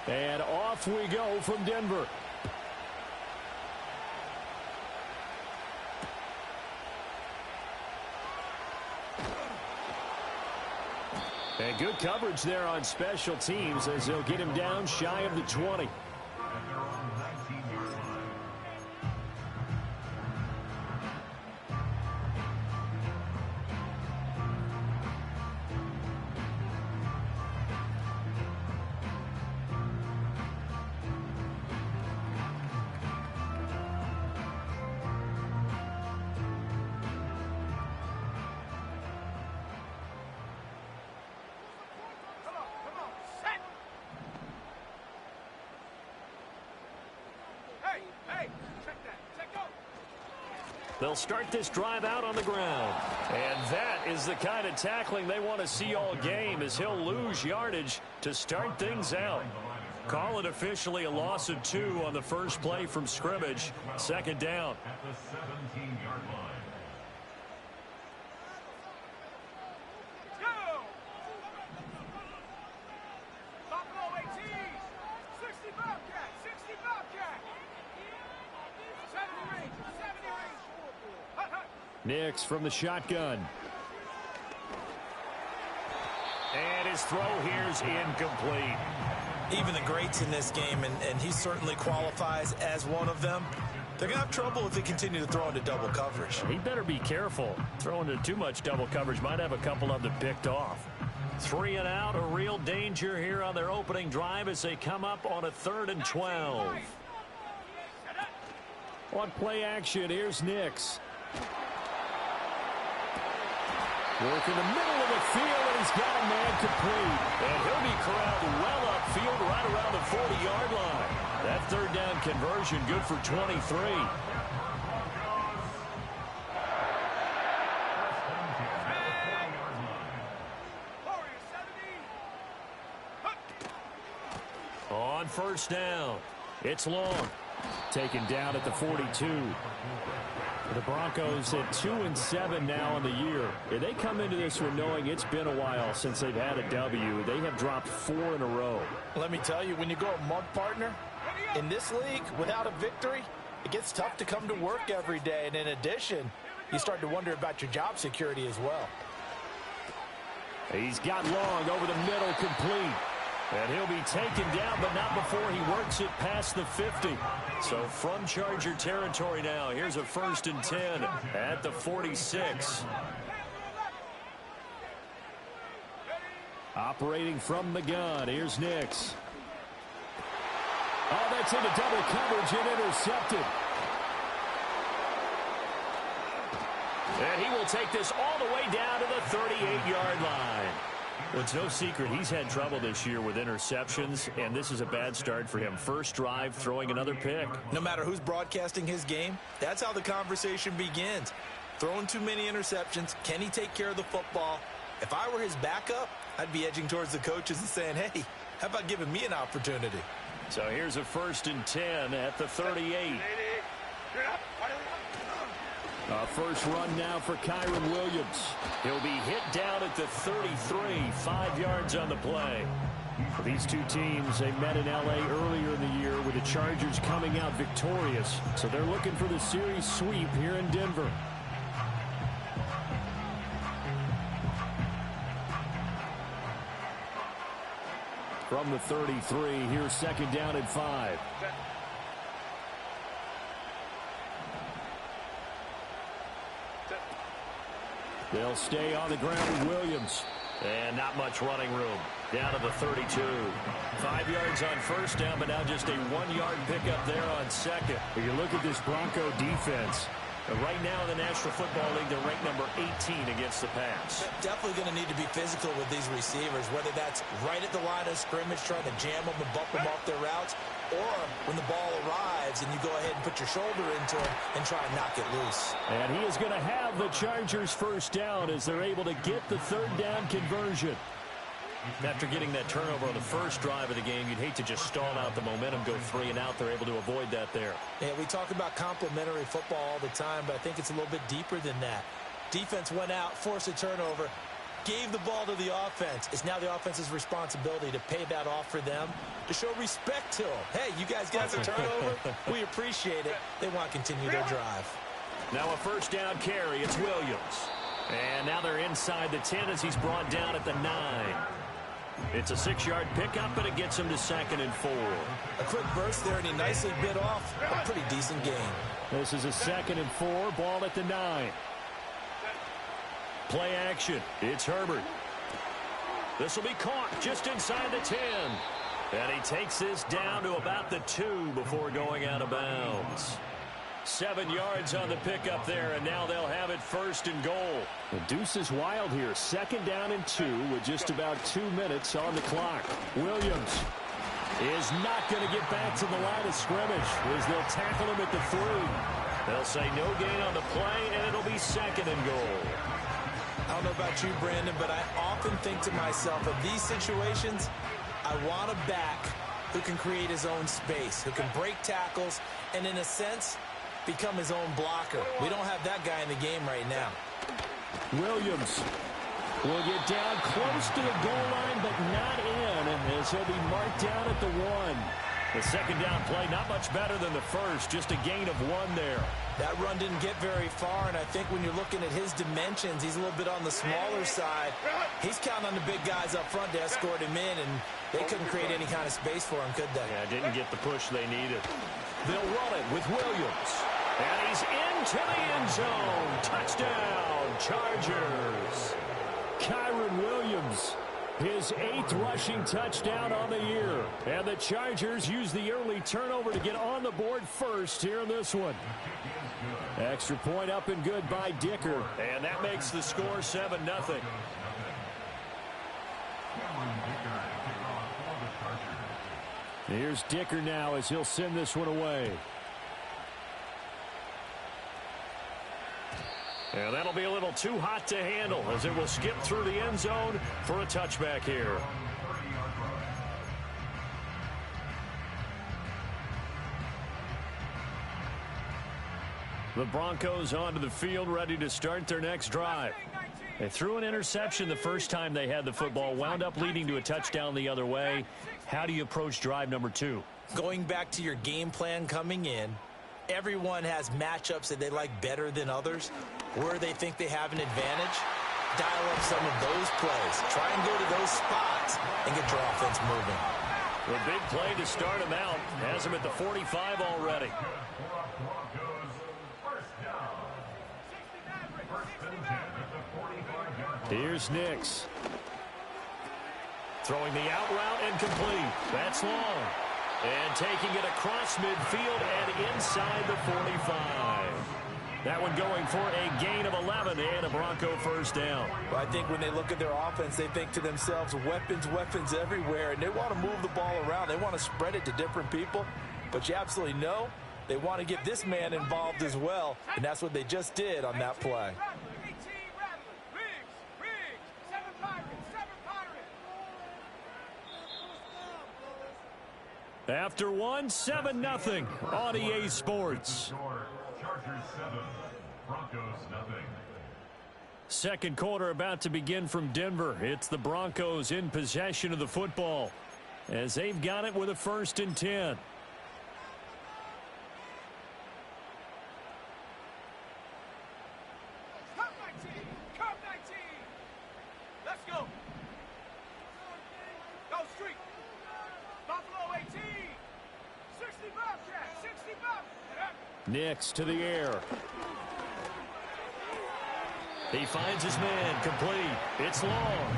And off we go from Denver. And good coverage there on special teams as they'll get him down shy of the 20. They'll start this drive out on the ground. And that is the kind of tackling they want to see all game as he'll lose yardage to start things out. Call it officially a loss of 2 on the first play from scrimmage. Second down. At the 17-yard line. Nix from the shotgun. And his throw here's incomplete. Even the greats in this game, and he certainly qualifies as one of them, they're going to have trouble if they continue to throw into double coverage. He better be careful. Throwing into too much double coverage might have a couple of them picked off. 3 and out, a real danger here on their opening drive as they come up on a 3rd and 12. On play action, here's Nix. Work in the middle of the field, and he's got a man complete. And he'll be corralled well upfield right around the 40-yard line. That 3rd down conversion good for 23. On 1st down, it's long. Taken down at the 42. The Broncos at 2-7 now on the year. And they come into this one knowing it's been a while since they've had a W. They have dropped 4 in a row. Let me tell you, when you go a month partner, in this league, without a victory, it gets tough to come to work every day. And in addition, you start to wonder about your job security as well. He's got long over the middle, complete. And he'll be taken down, but not before he works it past the 50. So from Charger territory now, here's a 1st and 10 at the 46. Operating from the gun, here's Nix. Oh, that's into double coverage and intercepted. And he will take this all the way down to the 38-yard line. Well, it's no secret he's had trouble this year with interceptions, and this is a bad start for him. First drive, throwing another pick. No matter who's broadcasting his game, that's how the conversation begins. Throwing too many interceptions, can he take care of the football? If I were his backup, I'd be edging towards the coaches and saying, hey, how about giving me an opportunity? So here's a 1st and 10 at the 38. A first run now for Kyron Williams. He'll be hit down at the 33, 5 yards on the play. These two teams, they met in L.A. earlier in the year with the Chargers coming out victorious. So they're looking for the series sweep here in Denver. From the 33, here's 2nd down and 5. They'll stay on the ground with Williams. And not much running room. Down to the 32. 5 yards on 1st down, but now just a 1-yard pickup there on 2nd. If you look at this Bronco defense, right now in the National Football League, they're ranked number 18 against the pass. Definitely going to need to be physical with these receivers, whether that's right at the line of scrimmage, trying to jam them and bump them off their routes, or when the ball arrives and you go ahead and put your shoulder into it and try and knock it loose. And he is going to have the Chargers 1st down as they're able to get the 3rd down conversion. After getting that turnover on the first drive of the game, you'd hate to just stall out the momentum, go 3 and out. They're able to avoid that there. Yeah, we talk about complementary football all the time, but I think it's a little bit deeper than that. Defense went out, forced a turnover, gave the ball to the offense. It's now the offense's responsibility to pay that off for them to show respect to them. Hey, you guys got a turnover? We appreciate it. They want to continue their drive. Now a first down carry. It's Williams. And now they're inside the 10 as he's brought down at the 9. It's a 6-yard pickup, and it gets him to 2nd and 4. A quick burst there, and he nicely bit off a pretty decent gain. This is a 2nd and 4, ball at the 9. Play action. It's Herbert. This will be caught just inside the 10. And he takes this down to about the 2 before going out of bounds. 7 yards on the pickup there, and now they'll have it 1st and goal. The deuce is wild here. 2nd down and 2 with just about 2 minutes on the clock. Williams is not going to get back to the line of scrimmage as they'll tackle him at the 3. They'll say no gain on the play, and it'll be 2nd and goal. I don't know about you, Brandon, but I often think to myself, in these situations, I want a back who can create his own space, who can break tackles, and in a sense, become his own blocker. We don't have that guy in the game right now. Williams will get down close to the goal line, but not in, as he'll be marked down at the 1. The 2nd down play, not much better than the first, just a gain of 1 there. That run didn't get very far, and I think when you're looking at his dimensions, he's a little bit on the smaller side. He's counting on the big guys up front to escort him in, and they couldn't create any kind of space for him, could they? Yeah, didn't get the push they needed. They'll run it with Williams. And he's into the end zone. Touchdown, Chargers. Kyron Williams, his 8th rushing touchdown on the year. And the Chargers use the early turnover to get on the board first here in this one. Extra point up and good by Dicker. And that makes the score 7-0. Here's Dicker now as he'll send this one away. And that'll be a little too hot to handle as it will skip through the end zone for a touchback here. The Broncos onto the field, ready to start their next drive. They threw an interception the first time they had the football, wound up leading to a touchdown the other way. How do you approach drive number 2? Going back to your game plan coming in, everyone has matchups that they like better than others. Where they think they have an advantage, dial up some of those plays. Try and go to those spots and get your offense moving. The big play to start him out has him at the 45 already. Here's Nix. Throwing the out route and complete. That's long. And taking it across midfield and inside the 45. That one going for a gain of 11 and a Bronco first down. Well, I think when they look at their offense, they think to themselves, weapons, weapons everywhere, and they want to move the ball around. They want to spread it to different people, but you absolutely know they want to get this man involved as well, and that's what they just did on that play. After 7-0 on EA Sports. Chargers 7, Broncos 0. Second quarter about to begin from Denver. It's the Broncos in possession of the football as they've got it with a 1st and 10. Nix to the air. He finds his man, complete. It's long.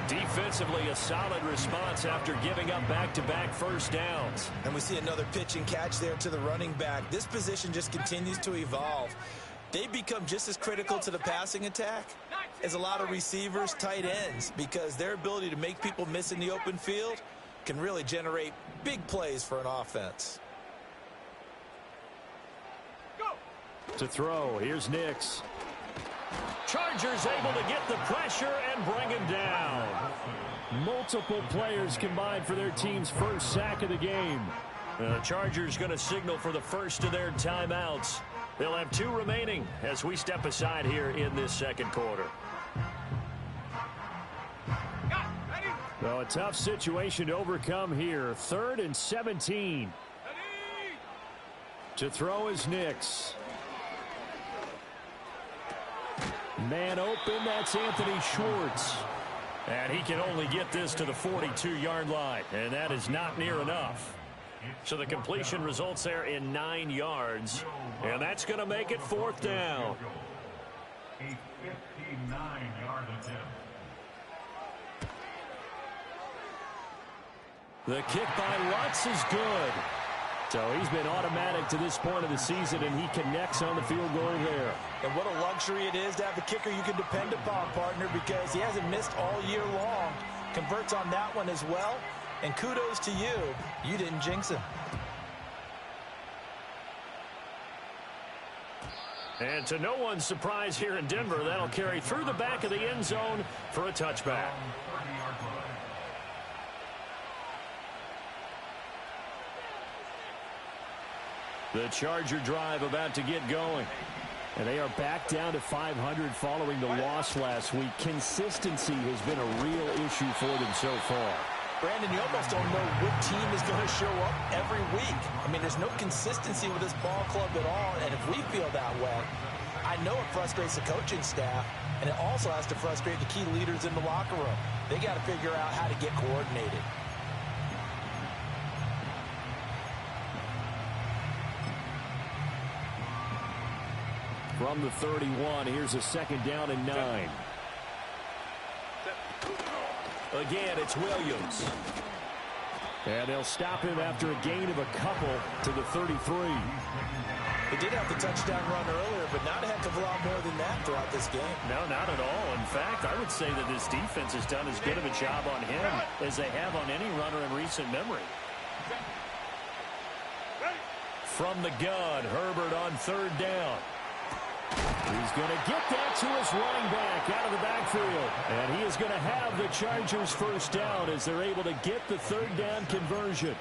Defensively, a solid response after giving up back-to-back first downs. And we see another pitch and catch there to the running back. This position just continues to evolve. They become just as critical to the passing attack as a lot of receivers, tight ends, because their ability to make people miss in the open field can really generate big plays for an offense. To throw, here's Nix. Chargers able to get the pressure and bring him down. Multiple players combined for their team's first sack of the game. The Chargers going to signal for the first of their timeouts. They'll have 2 remaining as we step aside here in this second quarter. Well, a tough situation to overcome here. 3rd and 17. To throw is Ncaa. Man open, that's Anthony Schwartz. And he can only get this to the 42-yard line, and that is not near enough. So the completion results there in 9 yards, and that's going to make it 4th down. A 59-yard attempt. The kick by Lutz is good. So he's been automatic to this point of the season, and he connects on the field goal there. And what a luxury it is to have a kicker you can depend upon, partner, because he hasn't missed all year long. Converts on that one as well. And kudos to you. You didn't jinx him. And to no one's surprise here in Denver, that'll carry through the back of the end zone for a touchback. The Charger drive about to get going. And they are back down to 500 following the loss last week. Consistency has been a real issue for them so far. Brandon, you almost don't know what team is going to show up every week. I mean, there's no consistency with this ball club at all, and if we feel that way, I know it frustrates the coaching staff, and it also has to frustrate the key leaders in the locker room. They got to figure out how to get coordinated. From the 31, here's a 2nd down and 9. Again, it's Williams. And they'll stop him after a gain of a couple to the 33. He did have the touchdown run earlier, but not a heck of a lot more than that throughout this game. No, not at all. In fact, I would say that this defense has done as good of a job on him as they have on any runner in recent memory. From the gun, Herbert on 3rd down. He's going to get that to his running back out of the backfield. And he is going to have the Chargers 1st down as they're able to get the 3rd down conversion.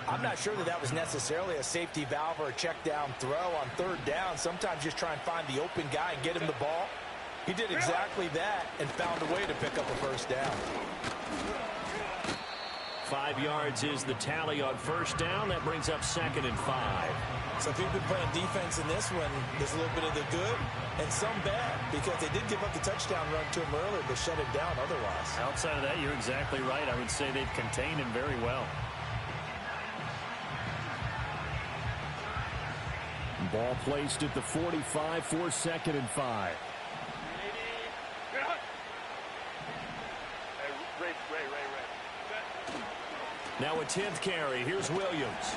I'm not sure that was necessarily a safety valve or a check down throw on 3rd down. Sometimes just try and find the open guy and get him the ball. He did exactly that and found a way to pick up a 1st down. 5 yards is the tally on 1st down. That brings up 2nd and 5. So if you've been playing defense in this one, there's a little bit of the good and some bad, because they did give up the touchdown run to him earlier, but shut it down otherwise. Outside of that, you're exactly right. I would say they've contained him very well. Ball placed at the 45 for 2nd and 5. Now a 10th carry. Here's Williams.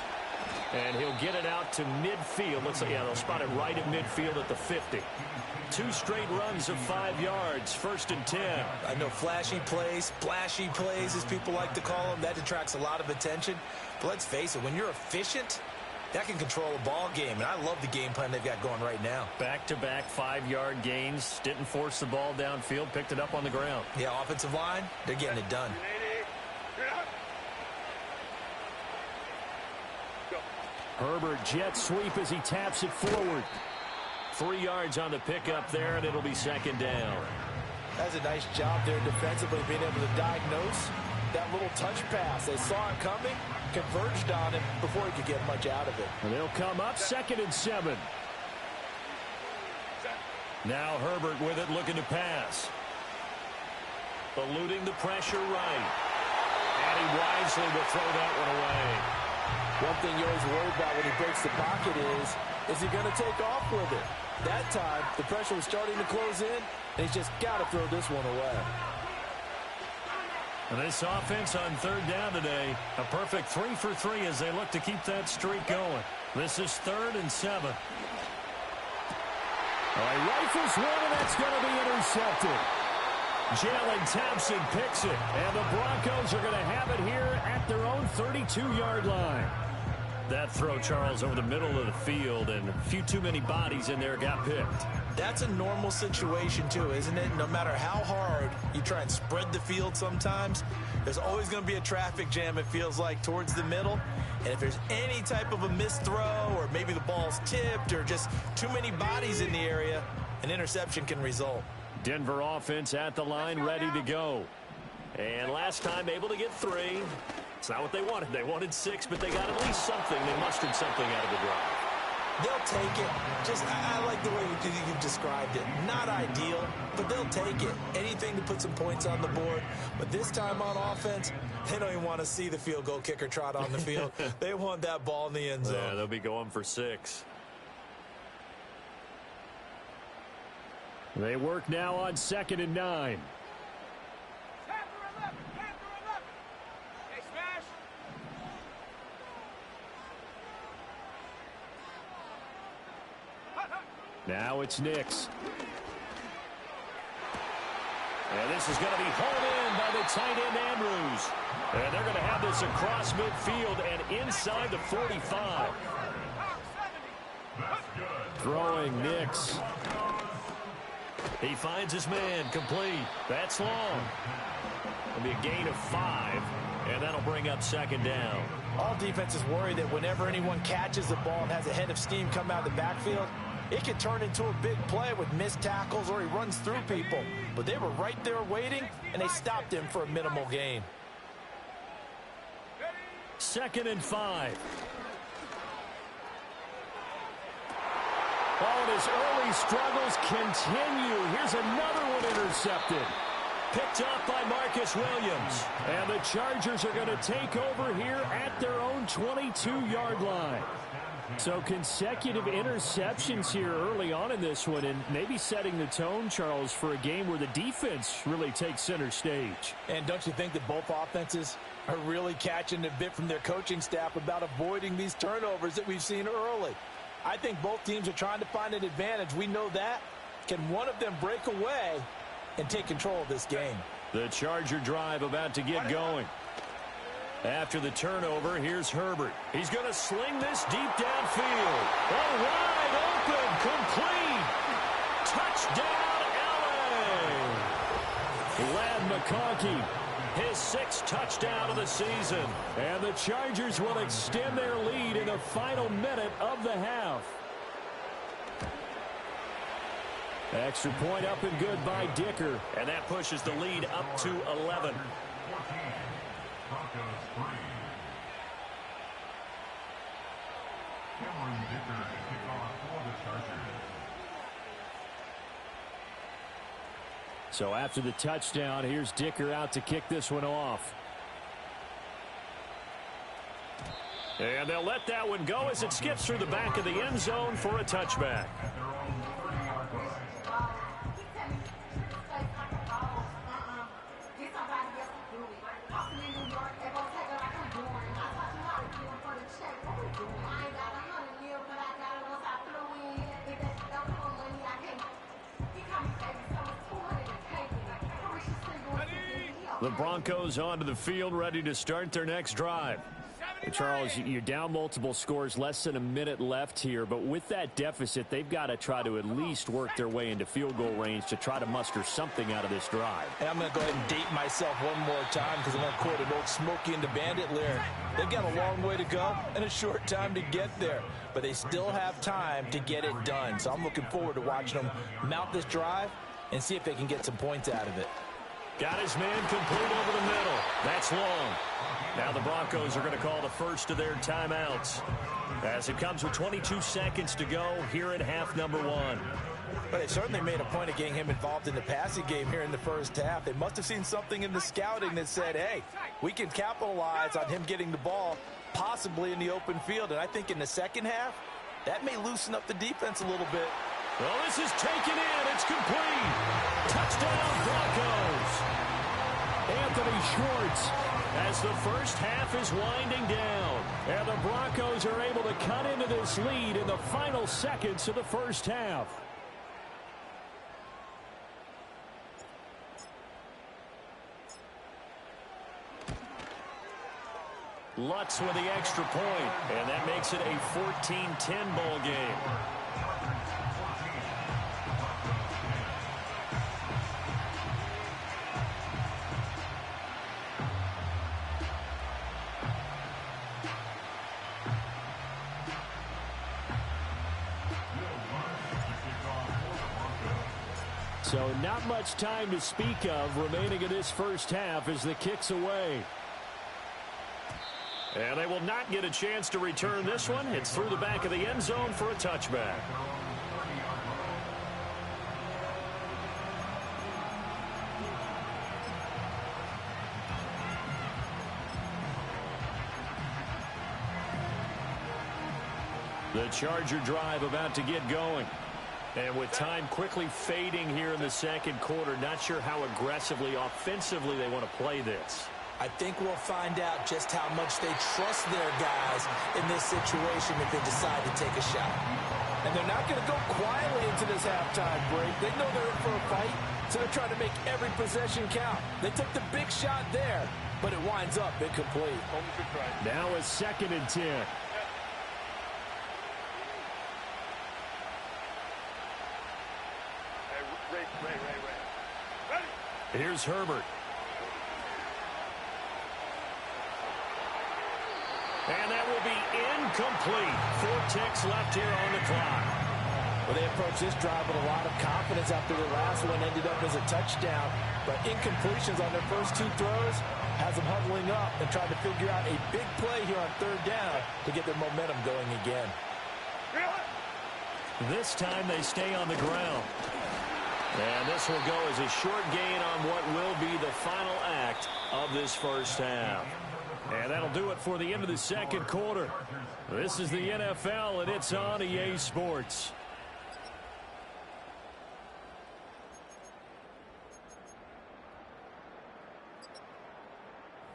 And he'll get it out to midfield. Looks like, yeah, they'll spot it right at midfield at the 50. 2 straight runs of 5 yards. 1st and 10. I know flashy plays, splashy plays, as people like to call them. That attracts a lot of attention. But let's face it, when you're efficient, that can control a ball game. And I love the game plan they've got going right now. Back-to-back 5-yard gains. Didn't force the ball downfield. Picked it up on the ground. Yeah, offensive line, they're getting it done. Herbert jet sweep as he taps it forward. 3 yards on the pickup there, and it'll be 2nd down. That's a nice job there defensively, being able to diagnose that little touch pass. They saw it coming, converged on him before he could get much out of it. And they'll come up 2nd and 7. Now Herbert with it, looking to pass. Eluding the pressure right. And he wisely will throw that one away. One thing you always worry about when he breaks the pocket is he going to take off with it? That time, the pressure was starting to close in, and he's just got to throw this one away. And this offense on 3rd down today, a perfect 3 for 3 as they look to keep that streak going. This is 3rd and 7. He rifles one, and that's going to be intercepted. Jalen Thompson picks it, and the Broncos are going to have it here at their own 32-yard line. That throw, Charles, over the middle of the field, and a few too many bodies in there got picked. That's a normal situation, too, isn't it? No matter how hard you try and spread the field sometimes, there's always going to be a traffic jam, it feels like, towards the middle. And if there's any type of a missed throw, or maybe the ball's tipped, or just too many bodies in the area, an interception can result. Denver offense at the line, ready to go. And last time able to get 3. It's not what they wanted. They wanted 6, but they got at least something. They mustered something out of the drive. They'll take it. I like the way you've described it. Not ideal, but they'll take it. Anything to put some points on the board. But this time on offense, they don't even want to see the field goal kicker trot on the field. They want that ball in the end zone. Yeah, they'll be going for 6. They work now on 2nd and 9. Now it's Ncaa. And this is going to be hauled in by the tight end Andrews. And they're going to have this across midfield and inside the 45. Throwing Ncaa. He finds his man complete. That's long. It'll be a gain of 5, and that'll bring up 2nd down. All defenses worry that whenever anyone catches the ball and has a head of steam come out of the backfield, it could turn into a big play with missed tackles or he runs through people. But they were right there waiting, and they stopped him for a minimal gain. 2nd and 5. Oh, and his early struggles continue. Here's another one intercepted. Picked up by Marcus Williams. And the Chargers are going to take over here at their own 22-yard line. So consecutive interceptions here early on in this one, and maybe setting the tone, Charles, for a game where the defense really takes center stage. And don't you think that both offenses are really catching a bit from their coaching staff about avoiding these turnovers that we've seen early? I think both teams are trying to find an advantage. We know that. Can one of them break away and take control of this game? The Charger drive about to get going. After the turnover, here's Herbert. He's going to sling this deep downfield. Oh, wide open, complete. Touchdown, L.A. Ladd McConkey, his 6th touchdown of the season. And the Chargers will extend their lead in the final minute of the half. Extra point up and good by Dicker. And that pushes the lead up to 11. So after the touchdown, here's Dicker out to kick this one off. And they'll let that one go as it skips through the back of the end zone for a touchback. The Broncos onto the field, ready to start their next drive. Charles, you're down multiple scores, less than a minute left here, but with that deficit, they've got to try to at least work their way into field goal range to try to muster something out of this drive. And I'm going to go ahead and date myself one more time because I'm going to quote an old Smokey and the Bandit lyric. They've got a long way to go and a short time to get there, but they still have time to get it done. So I'm looking forward to watching them mount this drive and see if they can get some points out of it. Got his man complete over the middle. That's long. Now the Broncos are going to call the first of their timeouts as it comes with 22 seconds to go here at half number 1. But they certainly made a point of getting him involved in the passing game here in the first half. They must have seen something in the scouting that said, hey, we can capitalize on him getting the ball possibly in the open field. And I think in the second half, that may loosen up the defense a little bit. Well, this is taken in. It's complete. Touchdown, Broncos. Anthony Schwartz. As the first half is winding down. And the Broncos are able to cut into this lead in the final seconds of the first half. Lutz with the extra point, and that makes it a 14-10 ball game. So not much time to speak of remaining in this first half as the kick's away. And they will not get a chance to return this one. It's through the back of the end zone for a touchback. The Charger drive about to get going. And with time quickly fading here in the second quarter, not sure how aggressively, offensively they want to play this. I think we'll find out just how much they trust their guys in this situation if they decide to take a shot. And they're not going to go quietly into this halftime break. They know they're in for a fight, so they're trying to make every possession count. They took the big shot there, but it winds up incomplete. Now a 2nd and 10. Here's Herbert. And that will be incomplete. 4 ticks left here on the clock. Well, they approached this drive with a lot of confidence after the last one ended up as a touchdown. But incompletions on their first 2 throws has them huddling up and trying to figure out a big play here on 3rd down to get their momentum going again. This time they stay on the ground. And this will go as a short gain on what will be the final act of this first half. And that'll do it for the end of the second quarter. This is the NFL, and it's on EA Sports.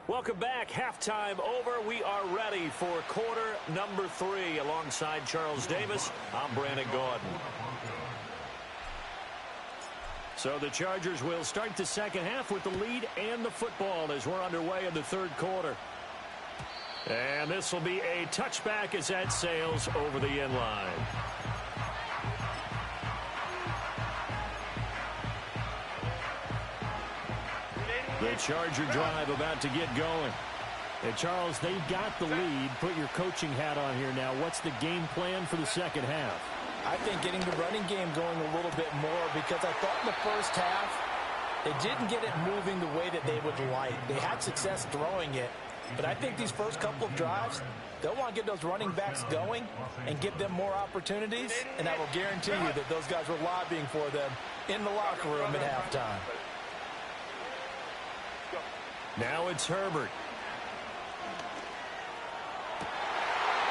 Welcome back. Halftime over. We are ready for quarter number 3. Alongside Charles Davis, I'm Brandon Gordon. So the Chargers will start the second half with the lead and the football as we're underway in the third quarter. And this will be a touchback as that sails over the end line. The Charger drive about to get going. Hey, Charles, they've got the lead. Put your coaching hat on here now. What's the game plan for the second half? I think getting the running game going a little bit more because I thought in the first half they didn't get it moving the way that they would like. They had success throwing it, but I think these first couple of drives, they'll want to get those running backs going and give them more opportunities, and I will guarantee you that those guys were lobbying for them in the locker room at halftime. Now it's Herbert.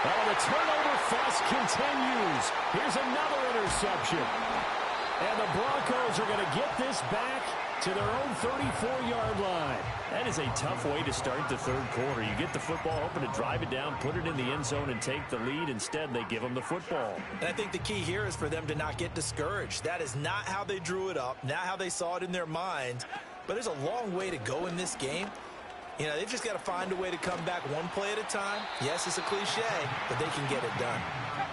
Well, the turnover fuss continues. Here's another interception. And the Broncos are going to get this back to their own 34-yard line. That is a tough way to start the third quarter. You get the football, hoping to drive it down, put it in the end zone, and take the lead. Instead, they give them the football. And I think the key here is for them to not get discouraged. That is not how they drew it up, not how they saw it in their minds. But there's a long way to go in this game. You know, they've just got to find a way to come back one play at a time. Yes, it's a cliche, but they can get it done.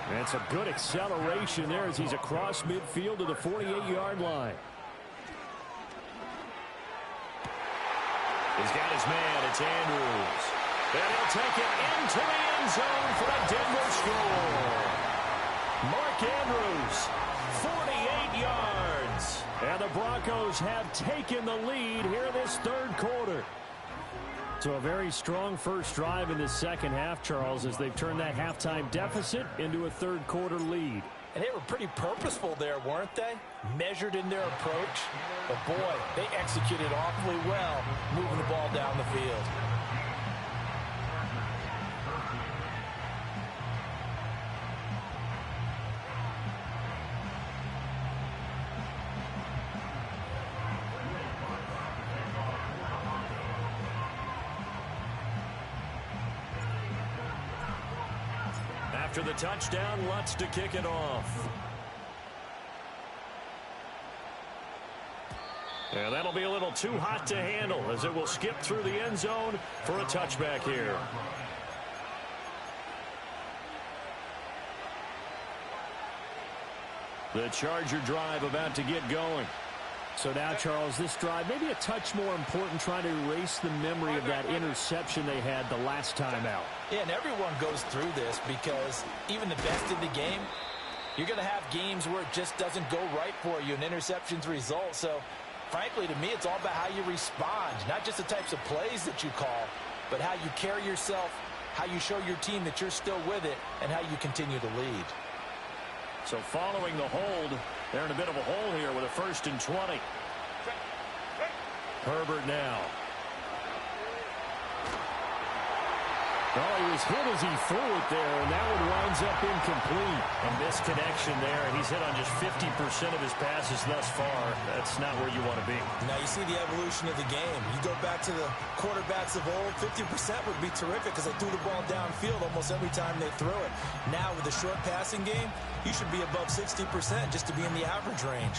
That's a good acceleration there as he's across midfield to the 48-yard line. He's got his man. It's Andrews. And he'll take it into the end zone for a Denver score. Mark Andrews, 48 yards. And the Broncos have taken the lead here in this third quarter. So a very strong first drive in the second half, Charles, as they've turned that halftime deficit into a third quarter lead. And they were pretty purposeful there, weren't they? Measured in their approach. But boy, they executed awfully well moving the ball down the field. After the touchdown, Lutz to kick it off. And that'll be a little too hot to handle as it will skip through the end zone for a touchback here. The Charger drive about to get going. So now, Charles, this drive maybe a touch more important, trying to erase the memory of that interception they had the last time out. Yeah, and everyone goes through this because even the best in the game, You're going to have games where it just doesn't go right for you and interceptions result. So, frankly, to me, it's all about how you respond, not just the types of plays that you call, but how you carry yourself, how you show your team that you're still with it, and how you continue to lead. So following the hold, they're in a bit of a hole here with a 1st and 20. Herbert now. Well, he was hit as he threw it there, and that one winds up incomplete. A misconnection there, and he's hit on just 50% of his passes thus far. That's not where you want to be. Now you see the evolution of the game. You go back to the quarterbacks of old, 50% would be terrific because they threw the ball downfield almost every time they threw it. Now with the short passing game, you should be above 60% just to be in the average range.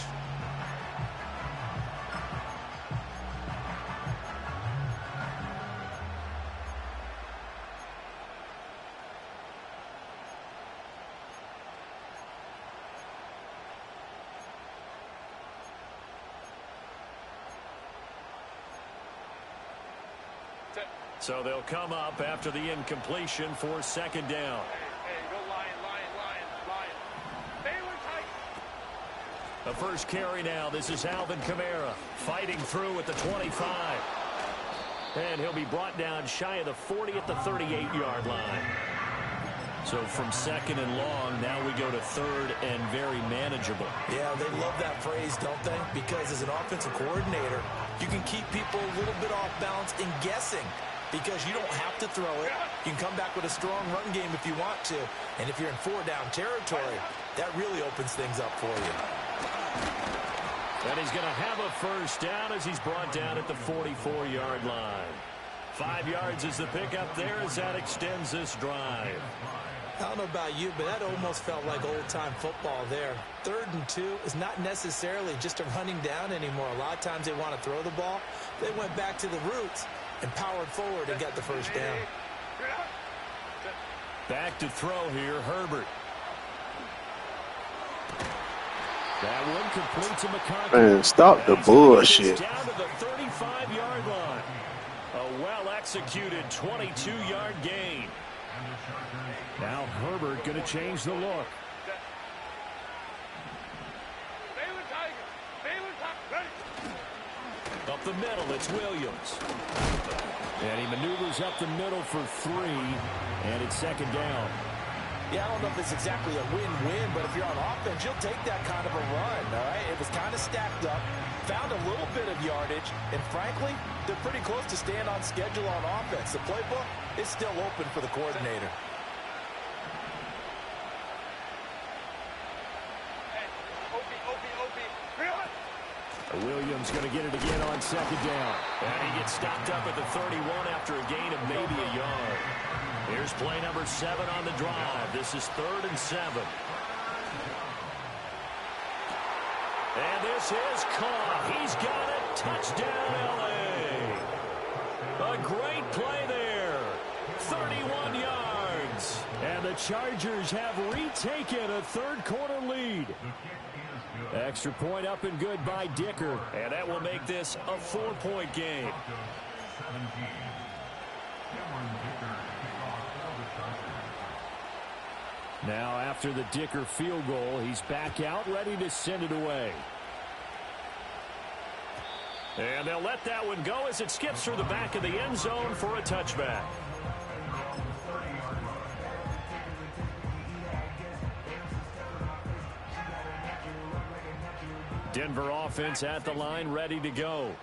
So they'll come up after the incompletion for 2nd down. Hey, go Lion. Baylor tight. The first carry now. This is Alvin Kamara fighting through at the 25. And he'll be brought down shy of the 40 at the 38-yard line. So from 2nd and long, now we go to 3rd and very manageable. Yeah, they love that phrase, don't they? Because as an offensive coordinator, you can keep people a little bit off balance and guessing. Because you don't have to throw it. You can come back with a strong run game if you want to. And if you're in 4-down territory, that really opens things up for you. And he's going to have a 1st down as he's brought down at the 44-yard line. 5 yards is the pickup there as that extends this drive. I don't know about you, but that almost felt like old-time football there. 3rd and 2 is not necessarily just a running down anymore. A lot of times they want to throw the ball. They went back to the roots and powered forward and got the 1st down. Back to throw here, Herbert. That one complete to McConkey. Man, stop the bullshit. Down to the 35-yard line. A well-executed 22-yard gain. Now Herbert going to change the look. Up the middle, it's Williams. And he maneuvers up the middle for 3, and it's 2nd down. Yeah, I don't know if it's exactly a win-win, but if you're on offense, you'll take that kind of a run, all right? It was kind of stacked up, found a little bit of yardage, and frankly, they're pretty close to staying on schedule on offense. The playbook is still open for the coordinator. Williams going to get it again on 2nd down. And he gets stopped up at the 31 after a gain of maybe a yard. Here's play number 7 on the drive. This is 3rd and 7. And this is caught. He's got it. Touchdown, L.A. A great play there. 31 yards. And the Chargers have retaken a 3rd quarter lead. Extra point up and good by Dicker. And that will make this a 4-point game. Now after the Dicker field goal, he's back out ready to send it away. And they'll let that one go as it skips through the back of the end zone for a touchback. Denver offense at the line, ready to go.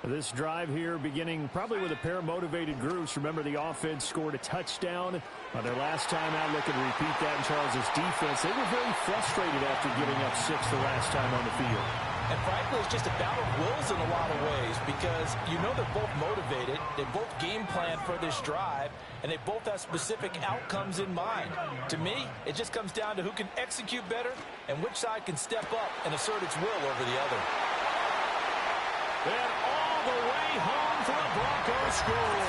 This drive here beginning probably with a pair of motivated groups. Remember, the offense scored a touchdown on their last time out. Looking to repeat that in Charles' defense. They were very frustrated after giving up 6 the last time on the field. And frankly, it's just a battle of wills in a lot of ways because you know they're both motivated. They both game plan for this drive, and they both have specific outcomes in mind. To me, it just comes down to who can execute better and which side can step up and assert its will over the other. And all the way home for the Broncos score.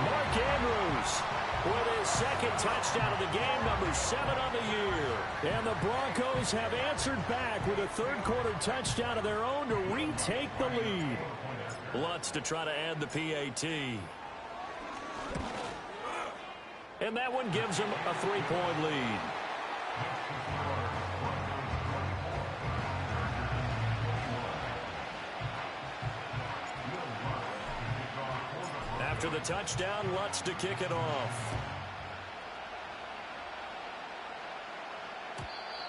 Mark Andrews with his 2nd touchdown of the game, number 7 on the year. And the Broncos have answered back with a 3rd quarter touchdown of their own to retake the lead. Lutz to try to add the PAT. And that one gives them a 3-point lead. After the touchdown, Lutz to kick it off.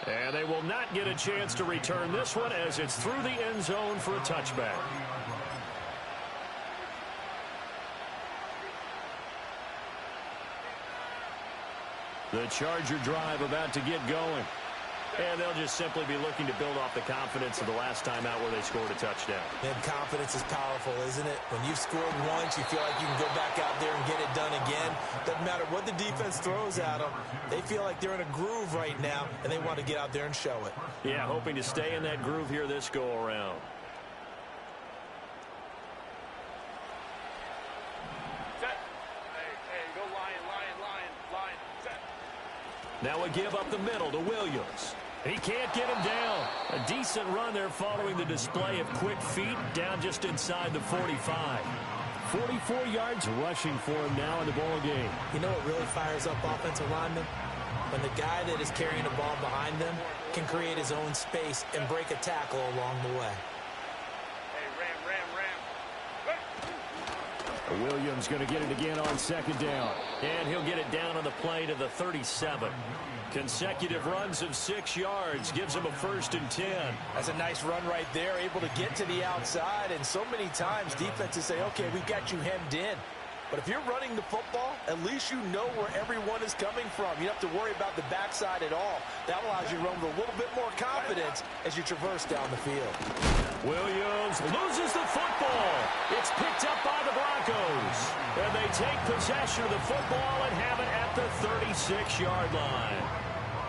And they will not get a chance to return this one as it's through the end zone for a touchback. The Charger drive about to get going. And they'll just simply be looking to build off the confidence of the last time out where they scored a touchdown. And confidence is powerful, isn't it? When you've scored once, you feel like you can go back out there and get it done again. Doesn't matter what the defense throws at them. They feel like they're in a groove right now, and they want to get out there and show it. Yeah, hoping to stay in that groove here this go-around. Now a give up the middle to Williams. He can't get him down. A decent run there following the display of quick feet down just inside the 45. 44 yards rushing for him now in the ball game. You know what really fires up offensive linemen? When the guy that is carrying the ball behind them can create his own space and break a tackle along the way. Williams going to get it again on second down. And he'll get it down on the play to the 37. Consecutive runs of 6 yards gives him a 1st and 10. That's a nice run right there, able to get to the outside. And so many times defenses say, okay, we've got you hemmed in. But if you're running the football, at least you know where everyone is coming from. You don't have to worry about the backside at all. That allows you to run with a little bit more confidence as you traverse down the field. Williams loses the football. It's picked up by the Broncos. And they take possession of the football and have it at the 36-yard line.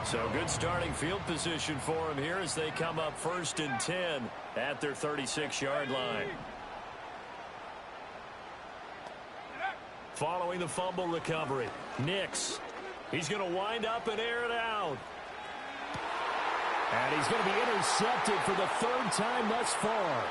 So good starting field position for them here as they come up 1st and 10 at their 36-yard line. Following the fumble recovery, Nix. He's going to wind up and air it out. And he's going to be intercepted for the 3rd time thus far.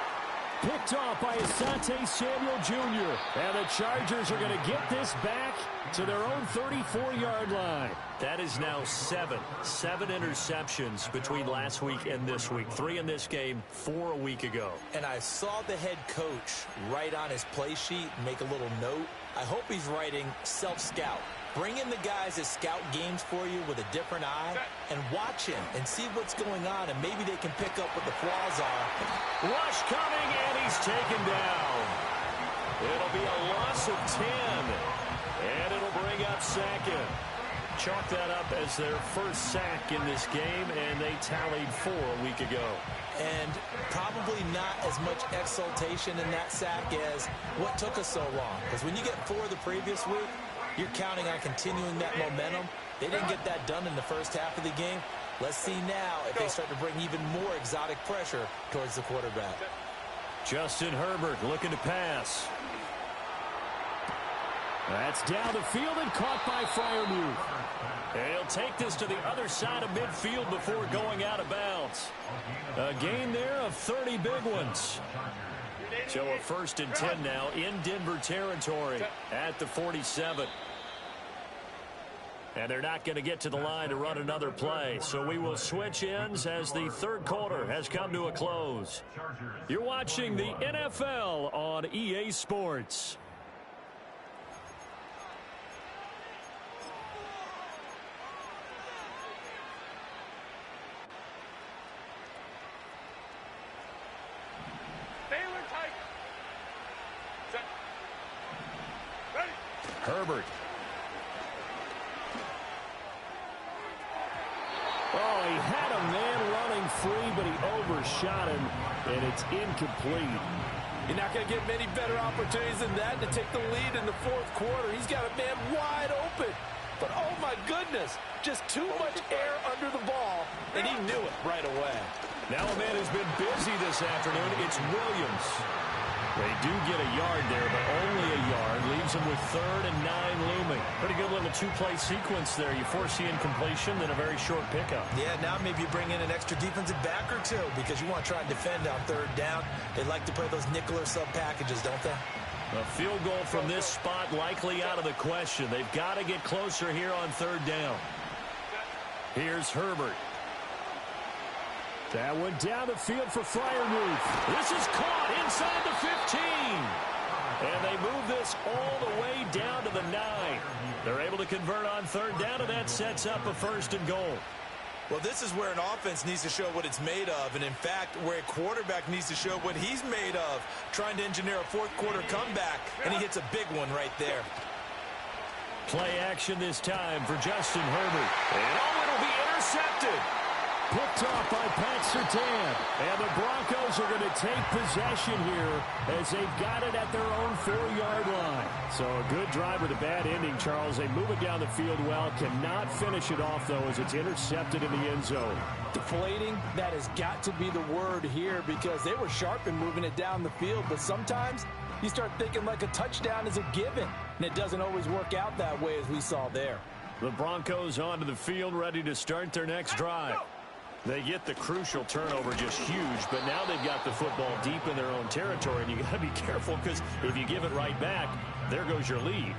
Picked off by Asante Samuel Jr. And the Chargers are going to get this back to their own 34-yard line. That is now 7 interceptions between last week and this week. 3 in this game, 4 a week ago. And I saw the head coach write on his play sheet, make a little note. I hope he's writing self-scout. Bring in the guys that scout games for you with a different eye and watch him and see what's going on, and maybe they can pick up what the flaws are. Rush coming, and he's taken down. It'll be a loss of 10, and it'll bring up 2nd. Chalk that up as their 1st sack in this game, and they tallied 4 a week ago. And probably not as much exultation in that sack as what took us so long. Because when you get 4 the previous week, you're counting on continuing that momentum. They didn't get that done in the first half of the game. Let's see now if they start to bring even more exotic pressure towards the quarterback. Justin Herbert looking to pass. That's down the field and caught by Freiermuth. And he'll take this to the other side of midfield before going out of bounds. A gain there of 30 big ones. So a 1st and 10 now in Denver territory at the 47. And they're not going to get to the line to run another play. So we will switch ends as the 3rd quarter has come to a close. You're watching the NFL on EA Sports. Herbert. Oh, he had a man running free, but he overshot him, and it's incomplete. You're not going to get many better opportunities than that to take the lead in the 4th quarter. He's got a man wide open. But, oh, my goodness, just too much air under the ball, and he knew it right away. Now a man who's been busy this afternoon, it's Williams. They do get a yard there, but only a yard. Leaves them with 3rd and 9 looming. Pretty good little 2-play sequence there. You force the incompletion, then a very short pickup. Yeah, now maybe you bring in an extra defensive back or 2 because you want to try and defend on 3rd down. They like to play those nickel or sub packages, don't they? A field goal from this spot likely out of the question. They've got to get closer here on 3rd down. Here's Herbert. That one down the field for Freiermuth. This is caught inside the 15. And they move this all the way down to the 9. They're able to convert on third down, and that sets up a 1st and goal. Well, this is where an offense needs to show what it's made of, and in fact, where a quarterback needs to show what he's made of, trying to engineer a fourth-quarter comeback, and he hits a big one right there. Play action this time for Justin Herbert. And it'll be intercepted. Picked off by Pat Surtain. And the Broncos are going to take possession here as they've got it at their own 4-yard line. So a good drive with a bad ending, Charles. They move it down the field well. Cannot finish it off, though, as it's intercepted in the end zone. Deflating, that has got to be the word here because they were sharp in moving it down the field. But sometimes you start thinking like a touchdown is a given, and it doesn't always work out that way as we saw there. The Broncos onto the field ready to start their next drive. They get the crucial turnover, just huge, but now they've got the football deep in their own territory, and you got to be careful because if you give it right back, there goes your lead.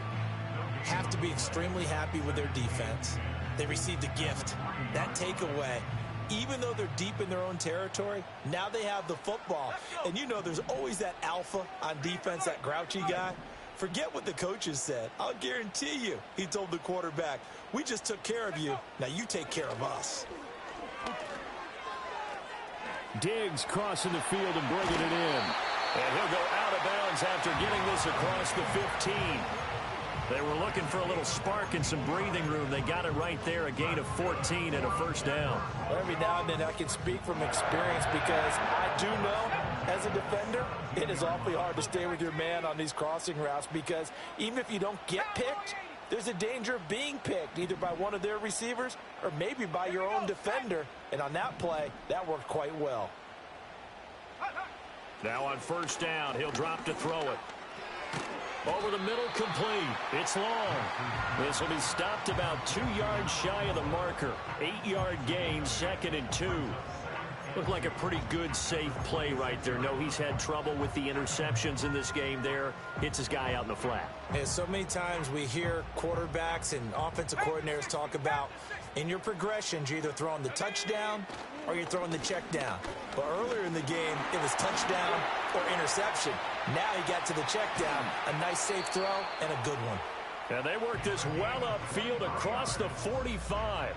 Have to be extremely happy with their defense. They received a gift. That takeaway, even though they're deep in their own territory, now they have the football. And you know there's always that alpha on defense, that grouchy guy. Forget what the coaches said. I'll guarantee you, he told the quarterback, we just took care of you. Now you take care of us. Diggs crossing the field and bringing it in. And he'll go out of bounds after getting this across the 15. They were looking for a little spark and some breathing room. They got it right there, a gain of 14 and a 1st down. Every now and then I can speak from experience because I do know as a defender, it is awfully hard to stay with your man on these crossing routes because even if you don't get picked, there's a danger of being picked either by one of their receivers or maybe by your own defender. And on that play, that worked quite well. Now on 1st down, he'll drop to throw it. Over the middle, complete. It's long. This will be stopped about 2 yards shy of the marker. 8-yard gain, 2nd and 2. Looked like a pretty good, safe play right there. No, he's had trouble with the interceptions in this game there. Hits his guy out in the flat. And so many times we hear quarterbacks and offensive coordinators talk about in your progressions, you're either throwing the touchdown or you're throwing the check down. But earlier in the game, it was touchdown or interception. Now he got to the check down. A nice safe throw and a good one. And they work this well upfield across the 45.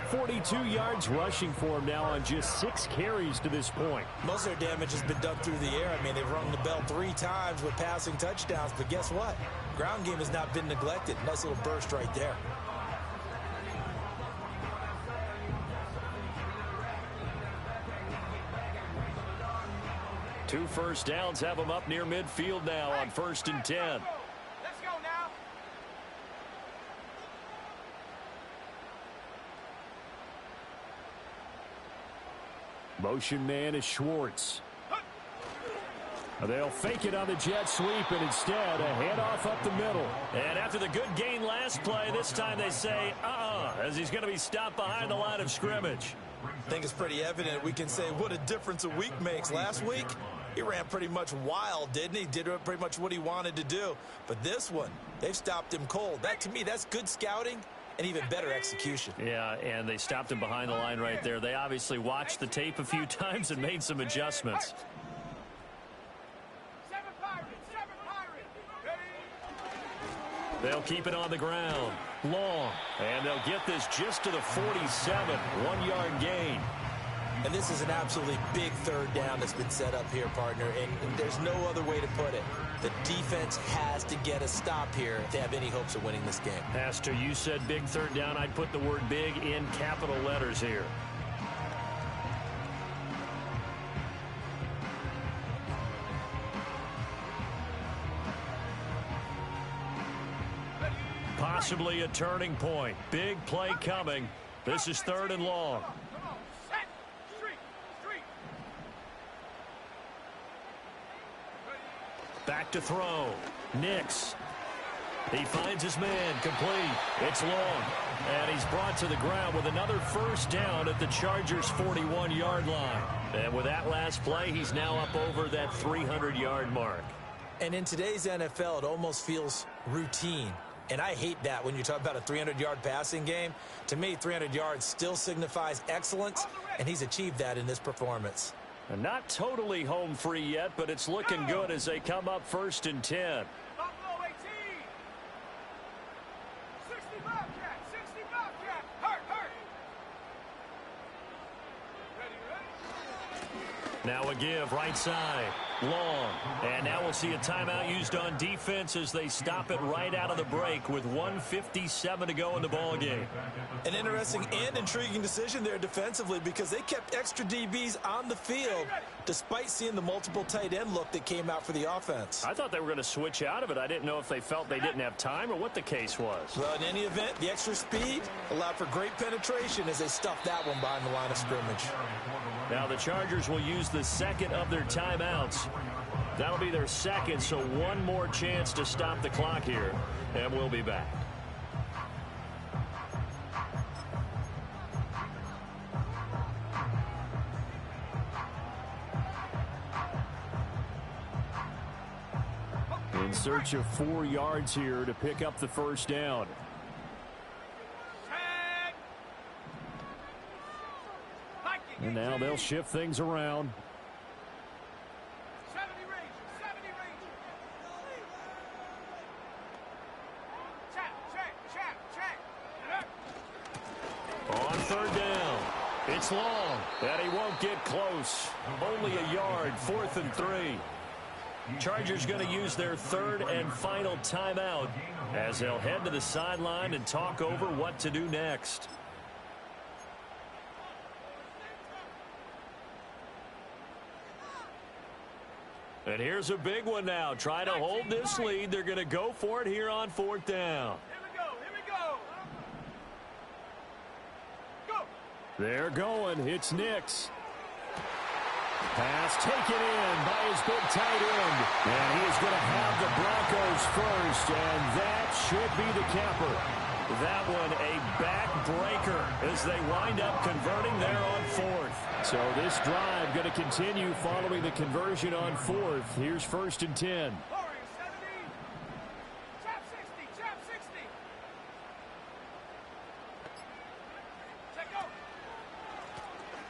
42 yards rushing for him now on just 6 carries to this point. Most of their damage has been done through the air. I mean, they've rung the bell 3 times with passing touchdowns, but guess what? Ground game has not been neglected. Nice little burst right there. Two 1st downs have them up near midfield now on 1st and 10. Let's go now. Motion man is Schwartz. They'll fake it on the jet sweep, and instead a handoff up the middle. And after the good gain last play, this time they say, as he's going to be stopped behind the line of scrimmage. I think it's pretty evident. We can say what a difference a week makes. Last week, he ran pretty much wild, didn't he? Did pretty much what he wanted to do. But this one, they've stopped him cold. That, to me, that's good scouting and even better execution. Yeah, and they stopped him behind the line right there. They obviously watched the tape a few times and made some adjustments. They'll keep it on the ground. Long. And they'll get this just to the 47. 1-yard gain. And this is an absolutely big 3rd down that's been set up here, partner. And there's no other way to put it. The defense has to get a stop here if they have any hopes of winning this game. Pastor, you said big 3rd down. I'd put the word big in capital letters here. Possibly a turning point. Big play coming. This is 3rd and long. Back to throw. Nix. He finds his man. Complete. It's long. And he's brought to the ground with another 1st down at the Chargers' 41-yard line. And with that last play, he's now up over that 300-yard mark. And in today's NFL, it almost feels routine. And I hate that when you talk about a 300-yard passing game. To me, 300 yards still signifies excellence, and he's achieved that in this performance. And not totally home free yet, but it's looking good as they come up 1st and 10. Now a give, right side, long. And now we'll see a timeout used on defense as they stop it right out of the break with 1:57 to go in the ball game. An interesting and intriguing decision there defensively because they kept extra DBs on the field despite seeing the multiple tight end look that came out for the offense. I thought they were going to switch out of it. I didn't know if they felt they didn't have time or what the case was. Well, in any event, the extra speed allowed for great penetration as they stuffed that one behind the line of scrimmage. Now the Chargers will use the second of their timeouts. That'll be their second, so one more chance to stop the clock here, and we'll be back. In search of 4 yards here to pick up the first down. And now they'll shift things around. On 3rd down, it's long, and he won't get close. Only a yard, 4th and 3. Chargers going to use their 3rd and final timeout as they'll head to the sideline and talk over what to do next. And here's a big one now. Trying to hold this lead. They're going to go for it here on 4th down. Here we go. Go. They're going. It's Ncaa. Pass taken in by his big tight end. And he is going to have the Broncos first, and that should be the capper. That one a backbreaker as they wind up converting there on 4th. So this drive going to continue following the conversion on 4th. Here's 1st and 10.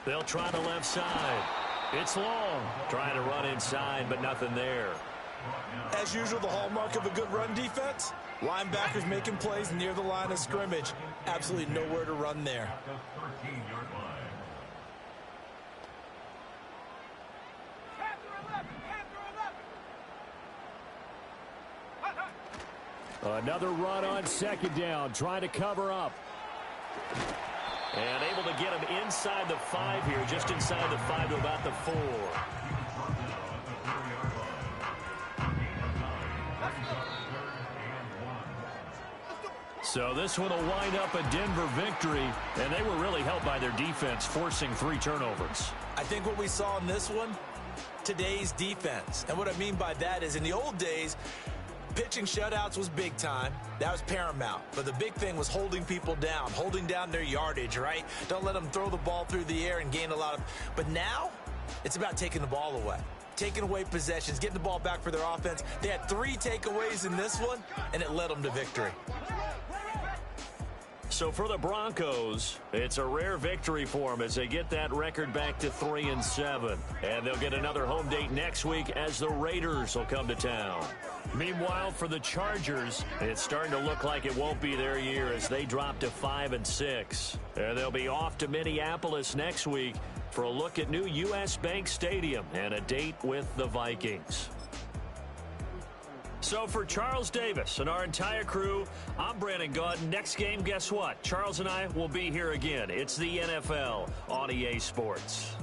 They'll try the left side. It's long. Trying to run inside, but nothing there. As usual, the hallmark of a good run defense, linebackers making plays near the line of scrimmage. Absolutely nowhere to run there. Another run on 2nd down, trying to cover up. And able to get him inside the 5 here, just inside the 5 to about the 4. So this one will wind up a Denver victory, and they were really helped by their defense, forcing 3 turnovers. I think what we saw in this one, today's defense. And what I mean by that is in the old days, pitching shutouts was big time. That was paramount. But the big thing was holding people down, holding down their yardage, right? Don't let them throw the ball through the air and gain a lot of... But now, it's about taking the ball away. Taking away possessions, getting the ball back for their offense. They had 3 takeaways in this one, and it led them to victory. So for the Broncos, it's a rare victory for them as they get that record back to 3-7. And they'll get another home date next week as the Raiders will come to town. Meanwhile, for the Chargers, it's starting to look like it won't be their year as they drop to 5-6. And they'll be off to Minneapolis next week for a look at new U.S. Bank Stadium and a date with the Vikings. So for Charles Davis and our entire crew, I'm Brandon Gaud. Next game, guess what? Charles and I will be here again. It's the NFL on EA Sports.